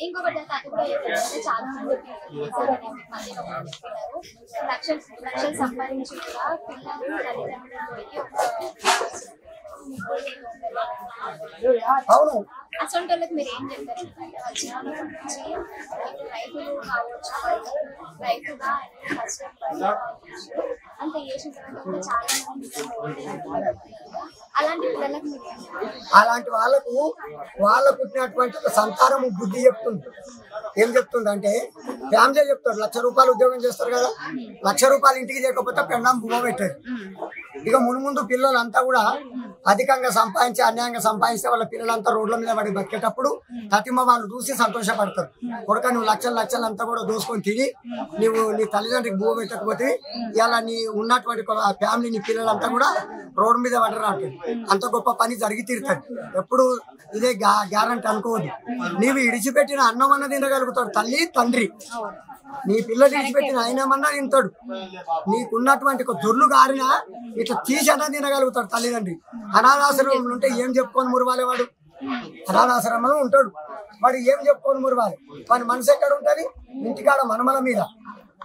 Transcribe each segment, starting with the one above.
ఇంకొకటి అది కూడా ఏంటంటే చాలా మంది లక్షలు సంపాదించి కూడా పిల్లలు తల్లిదండ్రులు అవును అసలు వాళ్ళకి మీరు ఏం చెప్తారు? రైతులు కావచ్చు, రైతుగా అంత చేసిన తర్వాత చాలా మంది అలాంటి పిల్లలకు మీరు అలాంటి వాళ్ళకు పుట్టినటువంటి సంతానము బుద్ధి చెప్తుంది. ఏం చెప్తుంది అంటే ఫ్యామిలీ చెప్తారు, ₹1,00,000 ఉద్యోగం చేస్తారు కదా, ₹1,00,000 ఇంటికి చేయకపోతే పెళ్ళాం బువ్వ పెట్టారు. ఇక ముందు పిల్లలంతా కూడా అధికంగా సంపాదించి అన్యాయంగా సంపాదిస్తే వాళ్ళ పిల్లలంతా రోడ్ల మీద పడి బతికేటప్పుడు తతిమ వాళ్ళు చూసి సంతోషపడతారు. కొడుక నువ్వు లక్షలు అంతా కూడా దోసుకొని తిని నీ తల్లిదండ్రికి బువ్వ పెట్టకపోతే ఇలా నీ ఉన్నటువంటి ఫ్యామిలీ నీ పిల్లలంతా కూడా రోడ్డు మీద పడరాడు. అంత గొప్ప పని జరిగి తీరుతాడు. ఎప్పుడు ఇదే గ్యారంటీ అనుకోవద్దు. నీవు ఇడిచిపెట్టిన అన్నం అన్న తినగలుగుతాడు తల్లి తండ్రి. నీ పిల్లలు ఇడిచిపెట్టిన ఆయనమన్నా తింటాడు. నీకున్నటువంటి ఒక దొర్లు గారినా ఇట్లా తీసి అన్నా తినగలుగుతాడు తల్లిదండ్రి. అనాథాశ్రమంలో ఉంటే ఏం చెప్పుకొని మురవాలి వాడు? అనాథాశ్రమంలో ఉంటాడు వాడు, ఏం చెప్పుకొని మురవాలి? వాడి మనసు ఎక్కడ ఉంటుంది? ఇంటికాడ మనమల మీద,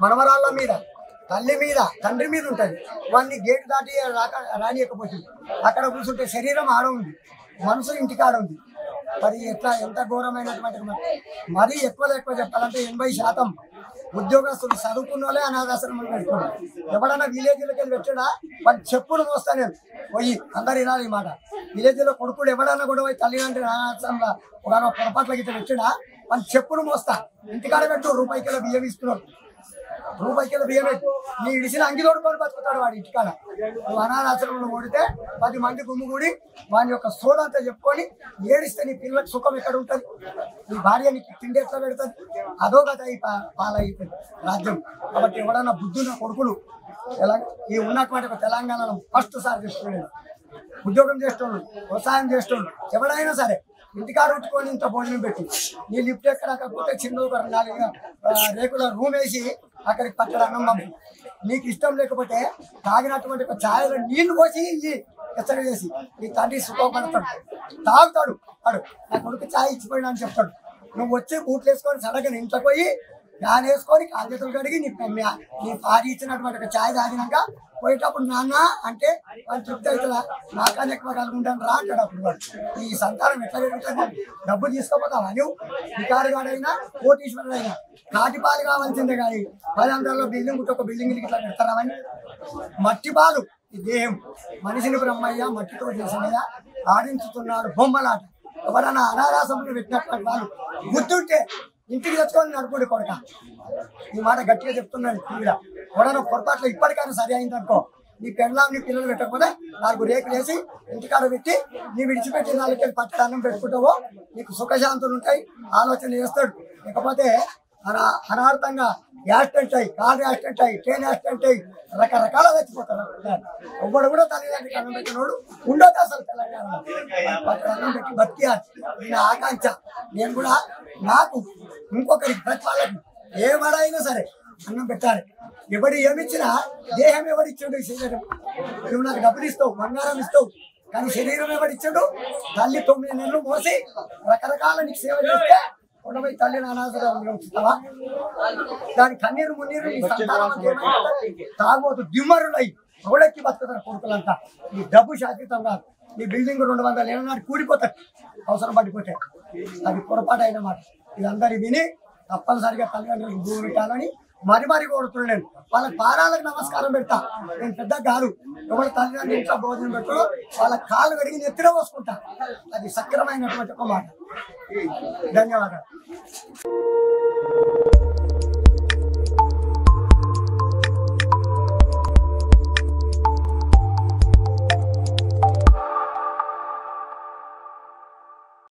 మనమరాళ్ళ మీద, తల్లి మీద, తండ్రి మీద ఉంటుంది. వాడిని గేటు దాటి రానియకపోతుంది. అక్కడ కూర్చుంటే శరీరం ఆడ ఉంది, మనసు ఇంటికాడ ఉంది. మరి ఎంత ఘోరమైనటువంటి మరీ ఎక్కువ చెప్పాలంటే 80% ఉద్యోగస్తులు చదువుకున్న వాళ్ళే అనాథాశ్రమం పెట్టుకున్నారు. ఎవడన్నా విలేజ్లోకి వెళ్ళి పెట్టాడా వాడి చెప్పులు మోస్తా నేను పోయి అందరు వినాలి ఈ మాట. విలేజ్లో కొడుకుడు ఎవడన్నా కూడా పోయి తల్లిదండ్రులు అనాథాశ్రమంలో ఒక పొరపాట్లకి ఇట్లా పెట్టాడా వాడి చెప్పులు మోస్తా. ఇంటికాడ పెట్టు ₹1 బియ్యం ఇస్తున్నాడు, ₹1 బియ్యం పెట్టు, నీ ఇడిసిన అంగి తోడుకొని బతుకుతాడు వాడు ఇంటికాడ. నువ్వు అనాథాశ్రమంలో ఓడితే 10 మంది గుమ్ముగూడి వాని యొక్క సోదంతా చెప్పుకొని ఏడిస్తే నీ పిల్లలకు సుఖం ఎక్కడ ఉంటుంది? నీ భార్య నీకు తిండి ఎట్లా పెడుతుంది? అదో కదా ఈ పాలైపోయింది రాజ్యం. కాబట్టి ఎవడన్నా బుద్ధున్న కొడుకులు ఈ ఉన్నటువంటి ఒక తెలంగాణలో ఫస్ట్ సారి చేస్తున్నాడు. ఉద్యోగం చేస్తున్నాడు, వ్యవసాయం చేస్తున్నాడు, ఎవడైనా సరే ఇంటికాడ ఉంచుకొని ఇంత భోజనం పెట్టి నీ లిఫ్ట్ ఎక్కడకపోతే చిన్న ఒక 4 రేకుల రూమ్ వేసి అక్కడికి పచ్చడి అన్నం పంపి, నీకు ఇష్టం లేకపోతే తాగినటువంటి ఒక ఛాయలో నీళ్లు పోసి ఎచ్చడి చేసి నీ తండ్రి సుఖపడతాడు, తాగుతాడు. వాడు నా కొడుకు ఛాయ్ ఇచ్చిపోయినా అని చెప్తాడు. నువ్వు వచ్చి బూట్లు వేసుకొని సడగని ఇంట్లోకి పోయి ఫ్యాన్ వేసుకొని కాలు చేతులు కడిగి నీ భార్య ఇచ్చినటువంటి ఒక ఛాయ్ తాగినాక పోయేటప్పుడు నాన్న అంటే వాళ్ళు తృప్తి అవుతుందా? నాకన్నా ఎక్కువ కలుగుంటాను రా అంటాడు. అప్పుడు వాడు ఈ సంతానం ఎట్లా పెరుగుతుంది? డబ్బు తీసుకోపోతావా నువ్వు? వికారుగాడైనా కోటీశ్వరుడైనా కాటిపాలు కావాల్సిందే కానీ 10 బిల్డింగ్ ఒక బిల్డింగ్ ఇట్లా పెడతారామని. మట్టి పాలు ఈ దేహం మనిషిని బ్రహ్మయ్య మట్టితో చేసినయ్యా ఆడించుతున్నాడు బొమ్మలాట. ఎవరన్నా అనాథాశ్రమంలో పెట్టినటువంటి వాళ్ళు గుర్తుంటే ఇంటికి తెచ్చుకొని నడుపుడు కొడక. ఈ మాట గట్టిగా చెప్తున్నాను. కూడా ఎవడన్నా పొరపాట్లు ఇప్పటికైనా సరి అయిందనుకో, నీ పెళ్ళాం నీ పిల్లలు పెట్టకపోతే 4 రేకులు వేసి ఇంటికాడ పెట్టి నీ విడిచిపెట్టి 4 పచ్చడి అన్నం పెట్టుకుంటావో నీకు సుఖశాంతులు ఉంటాయి, ఆలోచన చేస్తాడు. లేకపోతే అనార్థంగా యాక్సిడెంట్ అయ్యి, కార్ యాక్సిడెంట్ అయ్యి, ట్రైన్ యాక్సిడెంట్ అయ్యి రకరకాల చచ్చిపోతారు. ఎవ్వడు కూడా తల్లిదండ్రులకి అన్నం పెట్టినోడు ఉండదు అసలు తెలంగాణలో. అన్నం పెట్టి బతికేయాలి నా ఆకాంక్ష. నేను కూడా నాకు ఇంకొకరికి ప్రతి వాళ్ళకి ఏమడైనా సరే అన్నం పెట్టాలి. ఎవడు ఏమిచ్చినా దేహం ఎవడిచ్చాడు? శరీరం. నువ్వు నాకు డబ్బులు ఇస్తావు, బంగారం ఇస్తావు, కానీ శరీరం ఎవడిచ్చాడు? తల్లి 9 నెలలు మోసి రకరకాల నీకు సేవ చేస్తే ఉండబోయి తల్లిని అనాథాశ్రమంలో ఉంచుతావా? దాని కన్నీరు మున్నీరు నీ సంతానం తాగబోతు దిమ్మరులై రోడెక్కి బతుకుతారు కొడుకులంతా. నీ డబ్బు శాశ్వతం కాదు. నీ బిల్డింగ్ 200 ఏళ్ళ నాటి కూలిపోతారు అవసరం పడిపోతే. అది పొరపాటు అయిన మాట. ఇదందరి విని తప్పనిసరిగా తల్లిదండ్రులకు భూమి పెట్టాలని మరి కోరుతున్నాను. వాళ్ళ పాదాలకు నమస్కారం పెడతా. నేను పెద్ద కాదు. ఎవరు తల్లిదండ్రులు ఇంట్లో భోజనం పెట్టారో వాళ్ళ కాళ్ళు కడిగి నెత్తిన పోసుకుంటా. అది సక్రమైనటువంటి ఒక మాట. ధన్యవాదాలు.